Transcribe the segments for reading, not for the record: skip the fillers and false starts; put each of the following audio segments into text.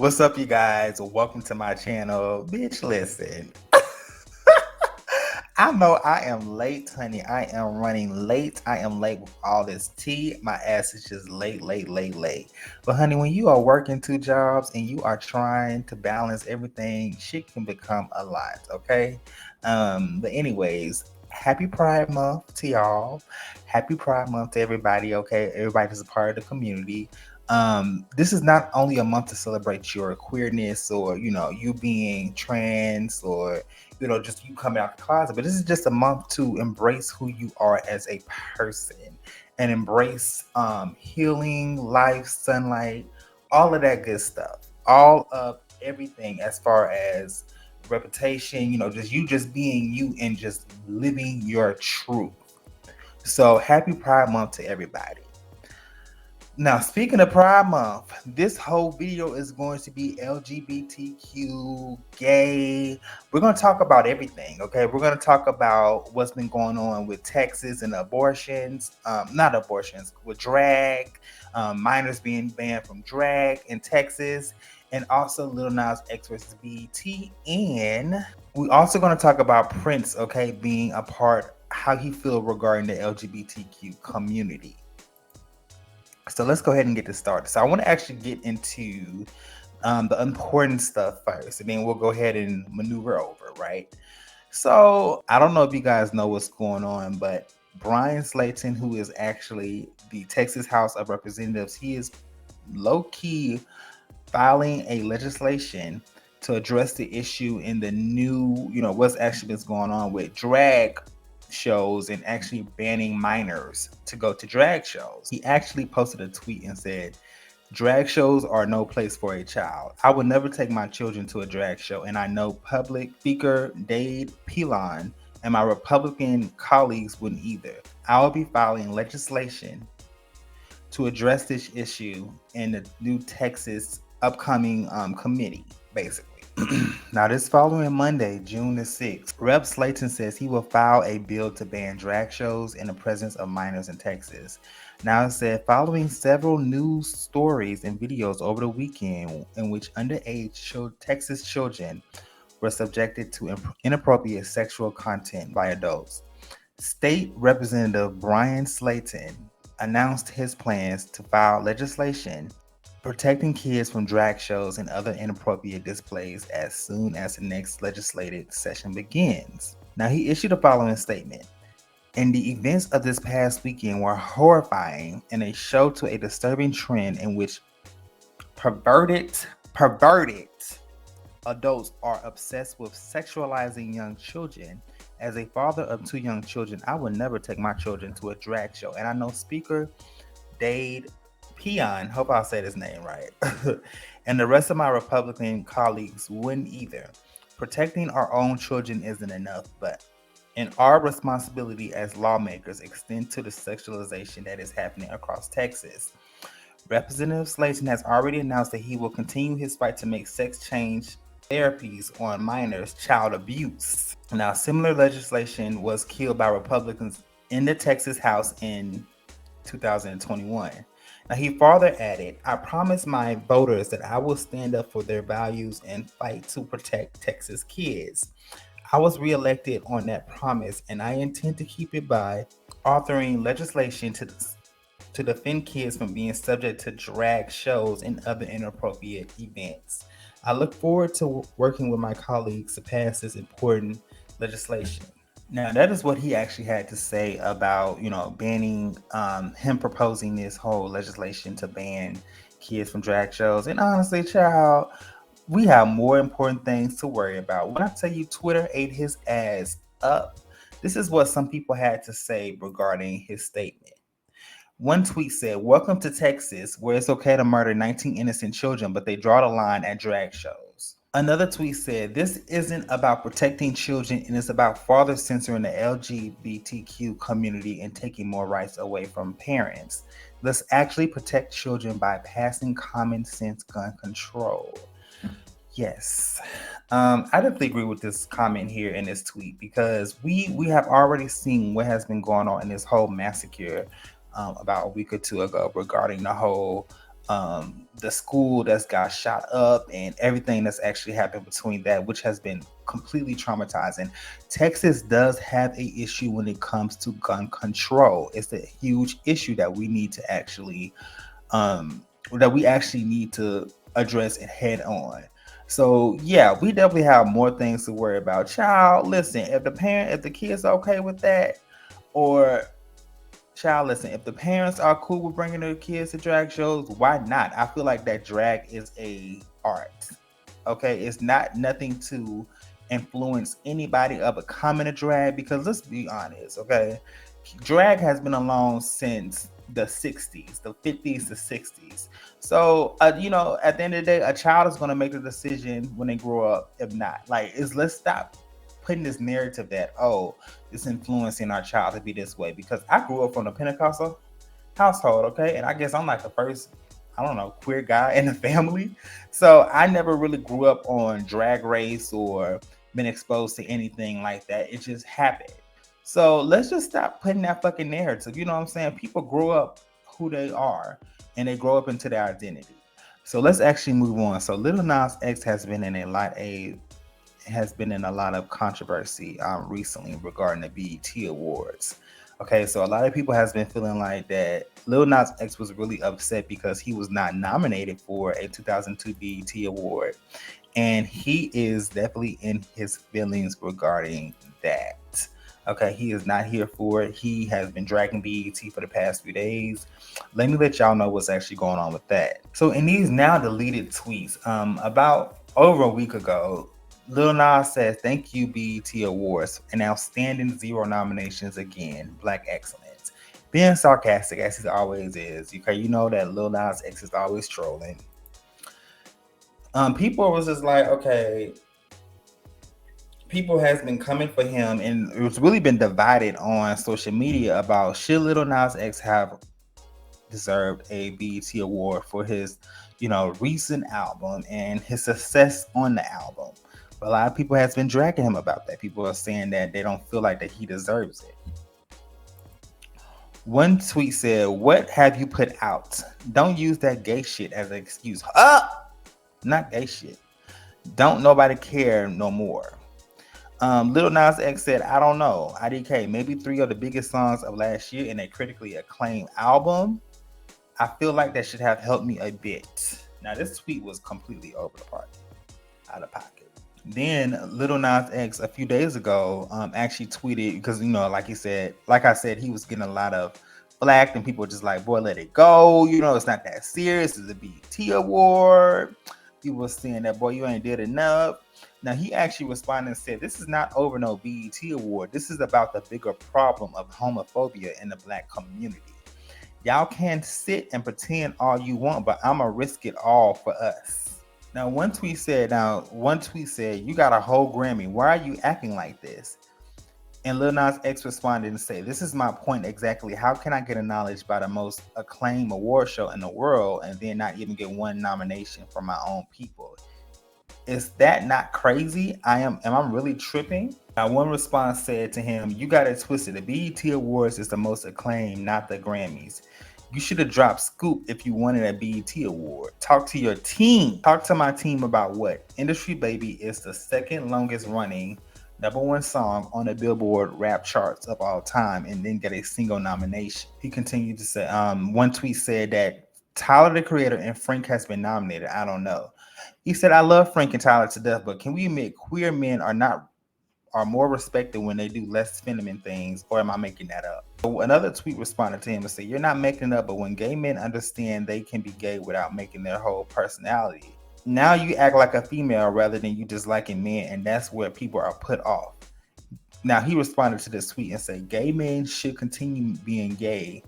What's up, you guys? Welcome to my channel. Bitch, listen. I know I am late, honey. I am running late. I am late with all this tea. My ass is just late, late, late, late. But, honey, when you are working two jobs and you are trying to balance everything, shit can become a lot, okay? But, anyways, happy Pride Month to y'all. Happy Pride Month to everybody, okay? Everybody is a part of the community. This is not only a month to celebrate your queerness or you being trans or just you coming out the closet, but this is just a month to embrace who you are as a person and embrace healing, life, sunlight, all of that good stuff, all of everything as far as reputation, just being you and just living your truth. So happy Pride Month to everybody. Now, speaking of Pride Month, this whole video is going to be LGBTQ, gay. We're going to talk about everything, okay? We're going to talk about what's been going on with Texas and abortions, not abortions, with drag, minors being banned from drag in Texas, and also Lil Nas X versus BET. And we're also going to talk about Prince, okay, being a part, how he feel regarding the LGBTQ community. So let's go ahead and get this started. So I want to actually get into the important stuff first, and then we'll go ahead and maneuver over, right? So I don't know if you guys know what's going on, but Brian Slayton, who is actually the Texas House of Representatives, he is low-key filing a legislation to address the issue in the new, what's actually been going on with drag shows and actually banning minors to go to drag shows. He actually posted a tweet and said, "Drag shows are no place for a child. I would never take my children to a drag show, and I know Public Speaker Dade Pilon and my Republican colleagues wouldn't either. I will be filing legislation to address this issue in the new Texas upcoming committee, basically." Now, this following Monday, June the 6th, Rep. Slayton says he will file a bill to ban drag shows in the presence of minors in Texas. Now, it said, following several news stories and videos over the weekend in which underage Texas children were subjected to inappropriate sexual content by adults, State Representative Brian Slayton announced his plans to file legislation protecting kids from drag shows and other inappropriate displays as soon as the next legislative session begins. Now, he issued the following statement. "And the events of this past weekend were horrifying and a show to a disturbing trend in which perverted adults are obsessed with sexualizing young children. As a father of two young children, I would never take my children to a drag show." And I know Speaker Dade Peon, hope I'll say his name right, and the rest of my Republican colleagues wouldn't either. Protecting our own children isn't enough, but and our responsibility as lawmakers extend to the sexualization that is happening across Texas. Representative Slayton has already announced that he will continue his fight to make sex change therapies on minors child abuse. Now, similar legislation was killed by Republicans in the Texas House in 2021. Now, he further added, "I promise my voters that I will stand up for their values and fight to protect Texas kids. I was reelected on that promise, and I intend to keep it by authoring legislation to defend kids from being subject to drag shows and other inappropriate events. I look forward to working with my colleagues to pass this important legislation." Now, that is what he actually had to say about, banning, him proposing this whole legislation to ban kids from drag shows. And honestly, child, we have more important things to worry about. When I tell you Twitter ate his ass up, this is what some people had to say regarding his statement. One tweet said, "Welcome to Texas, where it's okay to murder 19 innocent children, but they draw the line at drag shows." Another tweet said, "This isn't about protecting children, and it's about further censoring the LGBTQ community and taking more rights away from parents. Let's actually protect children by passing common sense gun control." Yes. I definitely agree with this comment here in this tweet because we have already seen what has been going on in this whole massacre about a week or two ago regarding the whole the school that's got shot up and everything that's actually happened between that, which has been completely traumatizing. Texas does have a issue when it comes to gun control. It's a huge issue that we need to actually need to address it head on. So yeah, we definitely have more things to worry about. Child, listen, if the kids okay with that, or child, listen, if the parents are cool with bringing their kids to drag shows, why not? I feel like that drag is a art. Okay, it's not nothing to influence anybody of becoming a drag, because let's be honest, okay, drag has been along since the 60s, the 50s, the 60s. So at the end of the day, a child is going to make the decision when they grow up. If not, like, is let's stop putting this narrative that, oh, it's influencing our child to be this way, because I grew up from a Pentecostal household, okay, and I guess I'm like the first, I don't know, queer guy in the family. So I never really grew up on Drag Race or been exposed to anything like that. It just happened. So let's just stop putting that fucking narrative. You know what I'm saying? People grow up who they are, and they grow up into their identity. So let's actually move on. So Lil Nas X has been in a lot of controversy recently regarding the BET Awards. Okay, so a lot of people has been feeling like that Lil Nas X was really upset because he was not nominated for a 2002 BET Award, and he is definitely in his feelings regarding that. Okay, he is not here for it. He has been dragging BET for the past few days. Let me let y'all know what's actually going on with that. So in these now deleted tweets, about over a week ago, Lil Nas says, "Thank you, BET Awards, an outstanding 0 nominations again, Black excellence." Being sarcastic as he always is. Okay, you know that Lil Nas X is always trolling. People was just like, okay, people has been coming for him, and it's really been divided on social media about should Lil Nas X have deserved a BET award for his, recent album and his success on the album. But a lot of people has been dragging him about that. People are saying that they don't feel like that he deserves it. One tweet said, "What have you put out? Don't use that gay shit as an excuse." Not gay shit. Don't nobody care no more. Lil Nas X said, "I don't know. IDK, maybe 3 of the biggest songs of last year in a critically acclaimed album. I feel like that should have helped me a bit." Now, this tweet was completely over the party, out of pocket. Then Lil Nas X a few days ago actually tweeted, because like I said, he was getting a lot of flack, and people were just like, "Boy, let it go. It's not that serious. It's a BET award." People were saying that, "Boy, you ain't did enough." Now he actually responded and said, "This is not over no BET award. This is about the bigger problem of homophobia in the Black community. Y'all can sit and pretend all you want, but I'ma risk it all for us." Now, one tweet said, "You got a whole Grammy. Why are you acting like this?" And Lil Nas X responded and said, "This is my point exactly. How can I get acknowledged by the most acclaimed award show in the world and then not even get one nomination from my own people? Is that not crazy? Am I really tripping?" Now, one response said to him, "You got it twisted. The BET Awards is the most acclaimed, not the Grammys. You should have dropped Scoop if you wanted a BET award. Talk to your team. Talk to my team about what? Industry Baby is the second longest running #1 song on the Billboard rap charts of all time and didn't get a single nomination." He continued to say, one tweet said that Tyler the Creator and Frank has been nominated. I don't know. He said, "I love Frank and Tyler to death, but can we admit queer men are more respected when they do less feminine things, or am I making that up?" So another tweet responded to him and said, "You're not making it up, but when gay men understand they can be gay without making their whole personality, now you act like a female rather than you just liking men, and that's where people are put off." Now he responded to this tweet and said, "Gay men should continue being gay,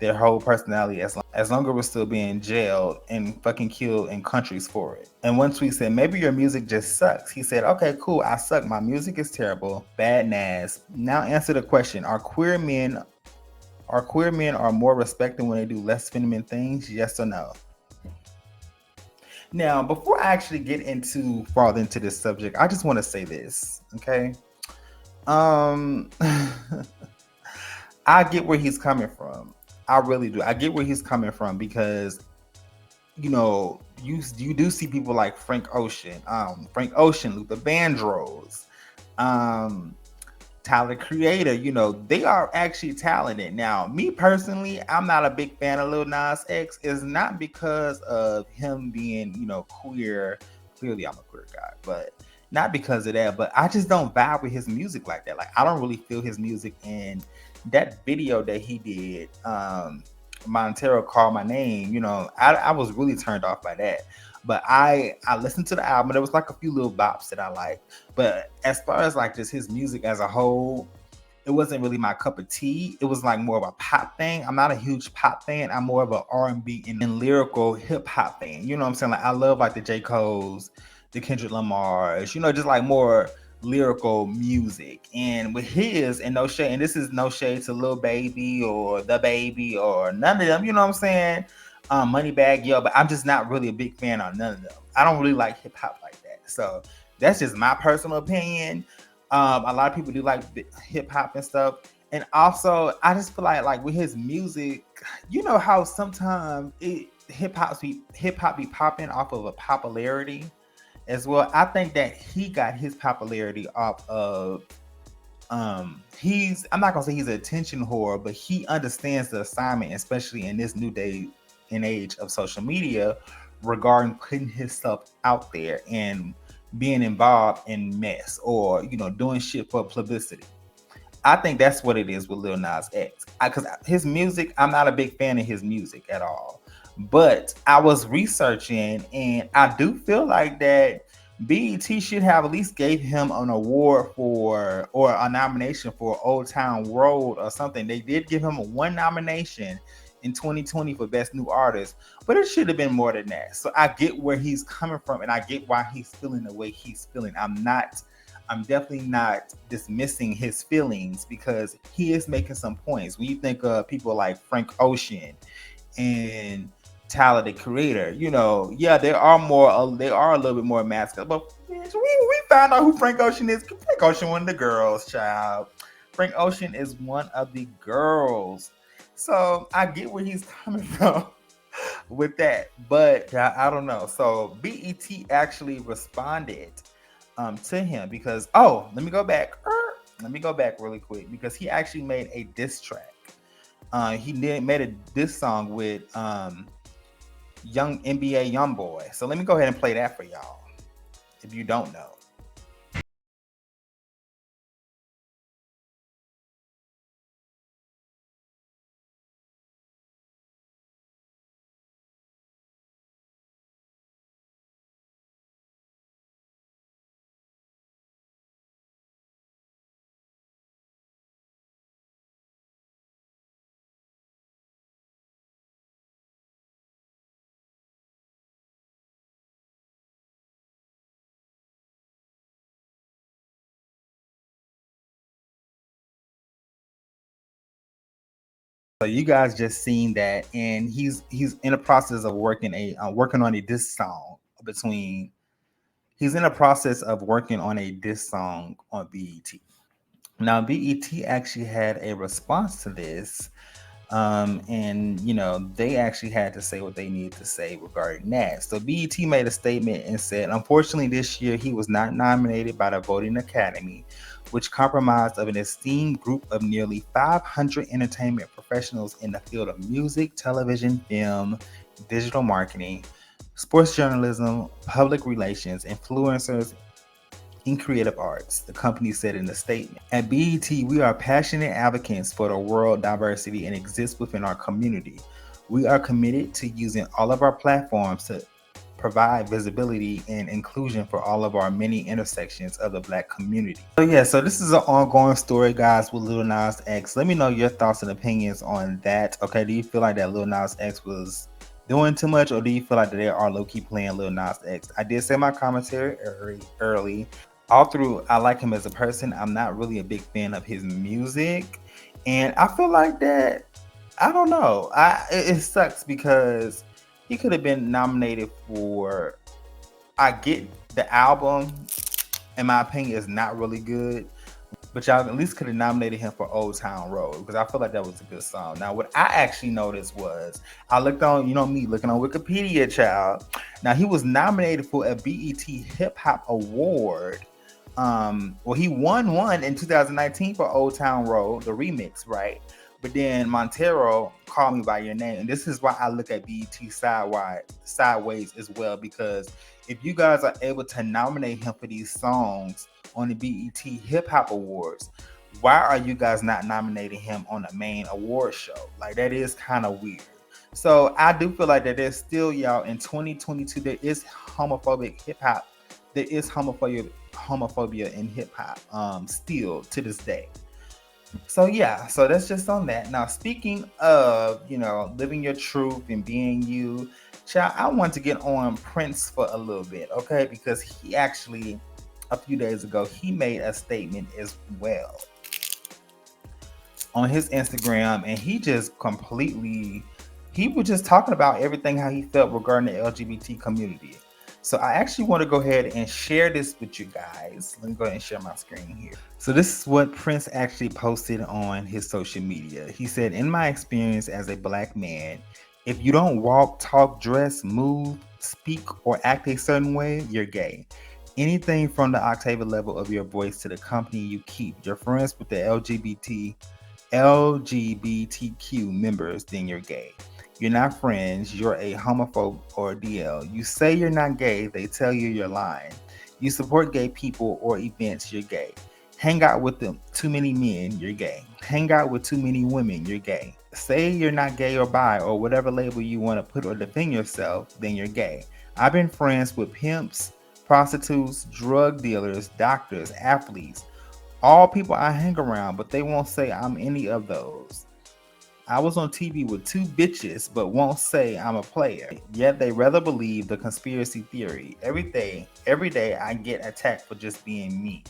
their whole personality, as long as we're still being jailed and fucking killed in countries for it." And one tweet said, "Maybe your music just sucks." He said, "Okay, cool. I suck. My music is terrible. Bad Nas. Now answer the question. Are more respected when they do less feminine things? Yes or no?" Now, before I actually get into farther into this subject, I just want to say this, okay? Um I get where he's coming from. I really do. I get where he's coming from, because you do see people like Frank Ocean, Luther Vandross, um, Tyler Creator, they are actually talented. Now, me personally, I'm not a big fan of Lil Nas X. It's not because of him being, queer. Clearly, I'm a queer guy, but not because of that. But I just don't vibe with his music like that. Like, I don't really feel his music. And that video that he did, Montero Called My Name, I was really turned off by that. But I listened to the album. There was like a few little bops that I liked. But as far as like just his music as a whole, it wasn't really my cup of tea. It was like more of a pop thing. I'm not a huge pop fan. I'm more of an R&B and lyrical hip hop fan. You know what I'm saying? Like I love like the J. Cole's, the Kendrick Lamar's, just like more lyrical music. And with his, and no shade, and this is no shade to Lil Baby or The Baby or none of them, you know what I'm saying? Moneybag Yo, but I'm just not really a big fan on none of them. I don't really like hip hop like that. So that's just my personal opinion. A lot of people do like hip hop and stuff. And also, I just feel like with his music, you know how sometimes hip hop be popping off of a popularity as well. I think that he got his popularity off of I'm not gonna say he's an attention whore, but he understands the assignment, especially in this new day and age of social media, regarding putting his stuff out there and being involved in mess or doing shit for publicity. I think that's what it is with Lil Nas X. Because his music, I'm not a big fan of his music at all. But I was researching, and I do feel like that BET should have at least gave him an award for or a nomination for Old Town Road or something. They did give him one nomination in 2020 for Best New Artist, but it should have been more than that. So I get where he's coming from, and I get why he's feeling the way he's feeling. I'm definitely not dismissing his feelings because he is making some points. When you think of people like Frank Ocean and Tyler the Creator, yeah, they are a little bit more masculine. But bitch, we found out who Frank Ocean is. Frank Ocean, one of the girls, child. Frank Ocean is one of the girls. So I get where he's coming from with that, but I don't know. So BET actually responded to him because let me go back really quick because he actually made a diss track. He made a diss song with young NBA young boy. So let me go ahead and play that for y'all if you don't know. So you guys just seen that, and he's in the process of working on a diss song between. He's in the process of working on a diss song on BET. Now BET actually had a response to this, and they actually had to say what they needed to say regarding that. So BET made a statement and said, unfortunately, this year he was not nominated by the Voting Academy, which comprised of an esteemed group of nearly 500 entertainment professionals in the field of music, television, film, digital marketing, sports journalism, public relations, influencers, in creative arts, the company said in a statement. At BET, we are passionate advocates for the world diversity and exist within our community. We are committed to using all of our platforms to provide visibility and inclusion for all of our many intersections of the Black community. So yeah, so this is an ongoing story, guys, with Lil Nas X. Let me know your thoughts and opinions on that. Okay, do you feel like that Lil Nas X was doing too much, or do you feel like they are low key playing Lil Nas X? I did say my commentary early. All through, I like him as a person. I'm not really a big fan of his music, and I feel like that. I don't know. It sucks because he could have been nominated for. I get the album, in my opinion, is not really good. but y'all at least could have nominated him for Old Town Road because I feel like that was a good song. Now, what I actually noticed was I looked on, you know me, looking on Wikipedia, child. Now, he was nominated for a BET Hip Hop Award. Well, he won one in 2019 for Old Town Road, the remix, right? But then Montero called me by your name, and this is why I look at BET sideways as well, because if you guys are able to nominate him for these songs on the BET Hip Hop Awards, why are you guys not nominating him on the main award show? Like, that is kind of weird. So I do feel like that there's still, y'all, in 2022, there is homophobic hip hop. There is homophobia in hip hop, still to this day. So yeah, so that's just on that. Now, speaking of, living your truth and being you, child, I want to get on Prince for a little bit, okay? Because he actually, a few days ago, he made a statement as well on his Instagram, and he was just talking about everything how he felt regarding the LGBT community. So I actually want to go ahead and share this with you guys. Let me go ahead and share my screen here. So this is what Prince actually posted on his social media. He said, "In my experience as a black man, if you don't walk, talk, dress, move, speak, or act a certain way, you're gay. Anything from the octave level of your voice to the company you keep, you're friends with the LGBTQ members, then you're gay. You're not friends, you're a homophobe or DL. You say you're not gay, they tell you you're lying. You support gay people or events, you're gay. Hang out with them, too many men, you're gay. Hang out with too many women, you're gay. Say you're not gay or bi or whatever label you want to put or defend yourself, then you're gay. I've been friends with pimps, prostitutes, drug dealers, doctors, athletes, all people I hang around, but they won't say I'm any of those. I was on TV with two bitches, but won't say I'm a player. Yet they rather believe the conspiracy theory. Every day I get attacked for just being me.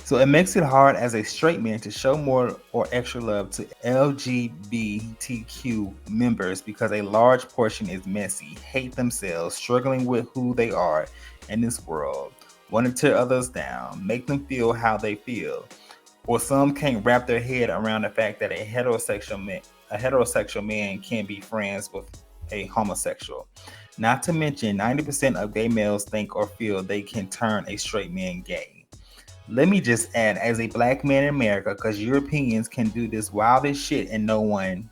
So it makes it hard as a straight man to show more or extra love to LGBTQ members because a large portion is messy, hate themselves, struggling with who they are in this world, want to tear others down, make them feel how they feel. Or some can't wrap their head around the fact that a heterosexual man can be friends with a homosexual. Not to mention, 90% of gay males think or feel they can turn a straight man gay. Let me just add, as a black man in America, because Europeans can do this wildest shit and no one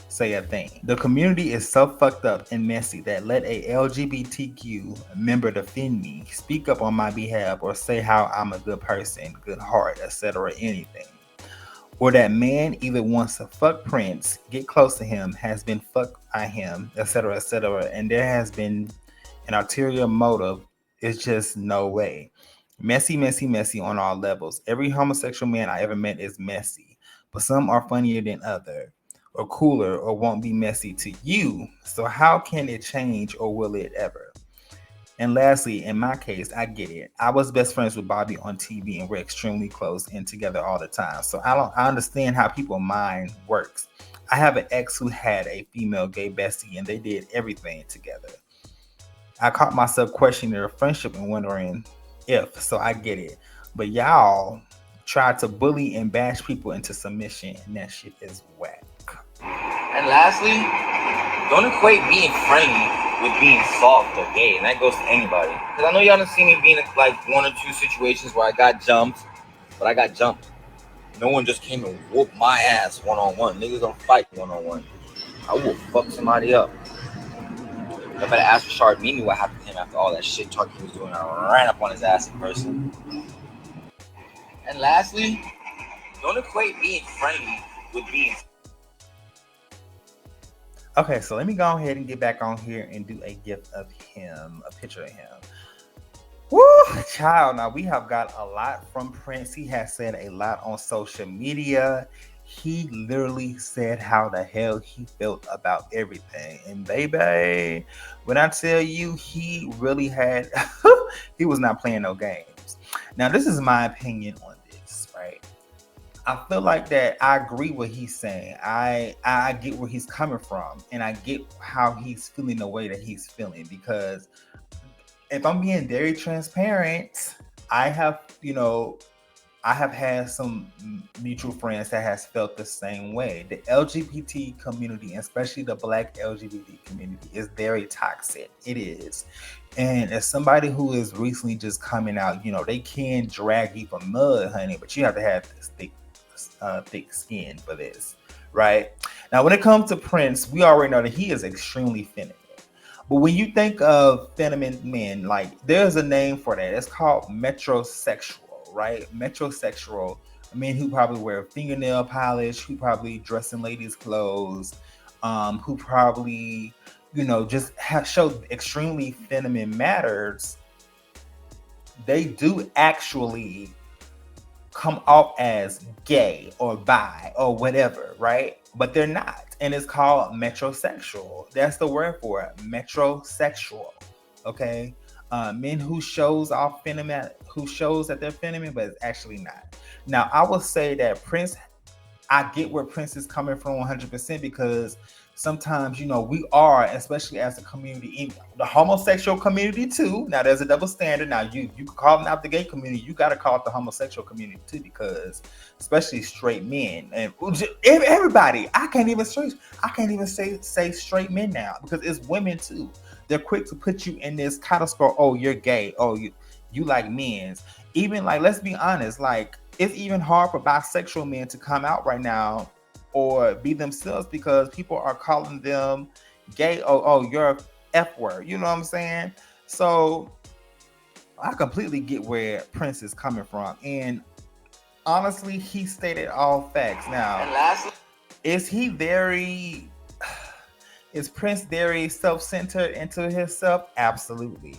say a thing. The community is so fucked up and messy that let a LGBTQ member defend me, speak up on my behalf, or say how I'm a good person, good heart, etc. anything. Or that man either wants to fuck Prince, get close to him, has been fucked by him, etc., and there has been an ulterior motive. It's just no way. Messy, messy, messy on all levels. Every homosexual man I ever met is messy, but some are funnier than other, or cooler, or won't be messy to you. So how can it change, or will it ever? And lastly, in my case, I get it. I was best friends with Bobby on TV, and we're extremely close and together all the time. So I understand how people's mind works. I have an ex who had a female gay bestie, and they did everything together. I caught myself questioning their friendship and wondering if. So I get it. But y'all try to bully and bash people into submission, and that shit is whack. And lastly, don't equate being friendly with being soft or gay, and that goes to anybody. Because I know y'all done seen me be in like one or two situations where I got jumped, but I got jumped. No one just came and whooped my ass one on one. Niggas don't fight one on one. I will fuck somebody up. I better ask Rashard Mimi what happened to him after all that shit talk he was doing. I ran up on his ass in person. And lastly, don't equate being friendly with being. Okay, so let me go ahead and get back on here and do a gift of him, a picture of him. Woo, child. Now we have got a lot from Prince. He has said a lot on social media. He literally said how the hell he felt about everything. And baby, when I tell you, he really had, he was not playing no games. Now, this is my opinion on this, right? I feel like that I agree what he's saying. I get where he's coming from, and I get how he's feeling the way that he's feeling, because if I'm being very transparent, I have, I have had some mutual friends that has felt the same way. The LGBT community, especially the Black LGBT community, is very toxic. It is. And as somebody who is recently just coming out, they can drag you for mud, honey, but you have to have this thick skin for this, right? Now, when it comes to Prince, we already know that he is extremely feminine. But when you think of feminine men, like there's a name for that. It's called metrosexual, right? Metrosexual. Men who probably wear fingernail polish, who probably dress in ladies' clothes, who probably, just have show extremely feminine matters. They do actually come off as gay or bi or whatever, right? But they're not. And it's called metrosexual. That's the word for it. Metrosexual. Okay. Men who shows off feminine, who shows that they're feminine, but it's actually not. Now, I will say that Prince, I get where Prince is coming from 100% because sometimes, we are, especially as a community, in the homosexual community too. Now, there's a double standard. Now, you can call out the gay community, you got to call it the homosexual community too, because especially straight men and everybody. I can't even say straight men now because it's women too. They're quick to put you in this kind of score. Oh, you're gay. Oh, you like men's. Even like, let's be honest, like it's even hard for bisexual men to come out right now or be themselves because people are calling them gay. Oh, you're a F word. You know what I'm saying? So I completely get where Prince is coming from. And honestly, he stated all facts. Now, And lastly, is he very, is Prince very self-centered into himself? Absolutely.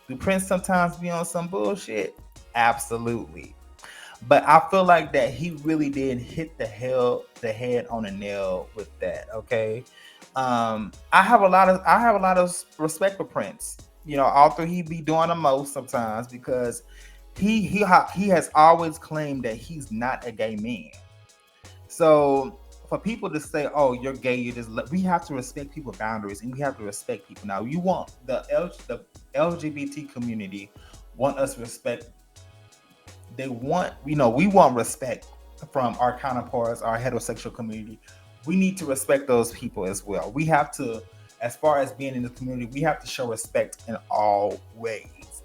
Do Prince sometimes be on some bullshit? Absolutely. But I feel like that he really did hit the head on the nail with that. Okay. I have a lot of respect for Prince. Although he be doing the most sometimes because he has always claimed that he's not a gay man. So for people to say, "Oh, you're gay," we have to respect people's boundaries and we have to respect people. Now, you want the LGBT community want us to respect. They want, we want respect from our counterparts, our heterosexual community. We need to respect those people as well. We have to, as far as being in the community, we have to show respect in all ways.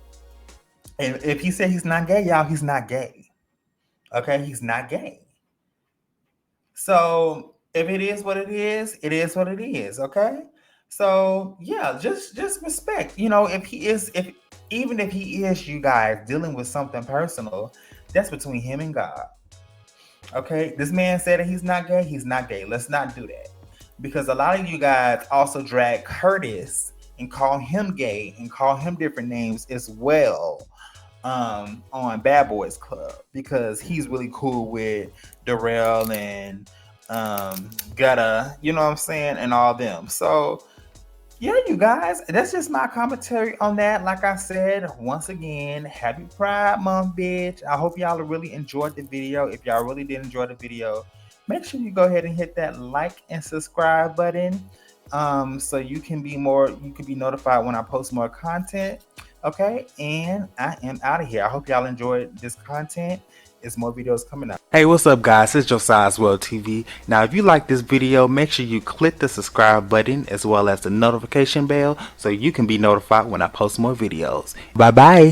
And if he said he's not gay, y'all, he's not gay. Okay, he's not gay. So if it is what it is what it is. Okay. So yeah, just respect. If even if he is, you guys, dealing with something personal, that's between him and God. Okay. This man said that he's not gay. He's not gay. Let's not do that. Because a lot of you guys also drag Curtis and call him gay and call him different names as well on Bad Boys Club because he's really cool with Darrell and Gutta, you know what I'm saying, and all them. So yeah, you guys, that's just my commentary on that. Like I said, once again, happy Pride Month, bitch. I hope y'all really enjoyed the video. If y'all really did enjoy the video, make sure you go ahead and hit that like and subscribe button. So you can be notified when I post more content. Okay, and I am out of here. I hope y'all enjoyed this content. There's more videos coming up. Hey, what's up, guys? It's Josiah's World TV. Now, if you like this video, make sure you click the subscribe button as well as the notification bell so you can be notified when I post more videos. Bye-bye.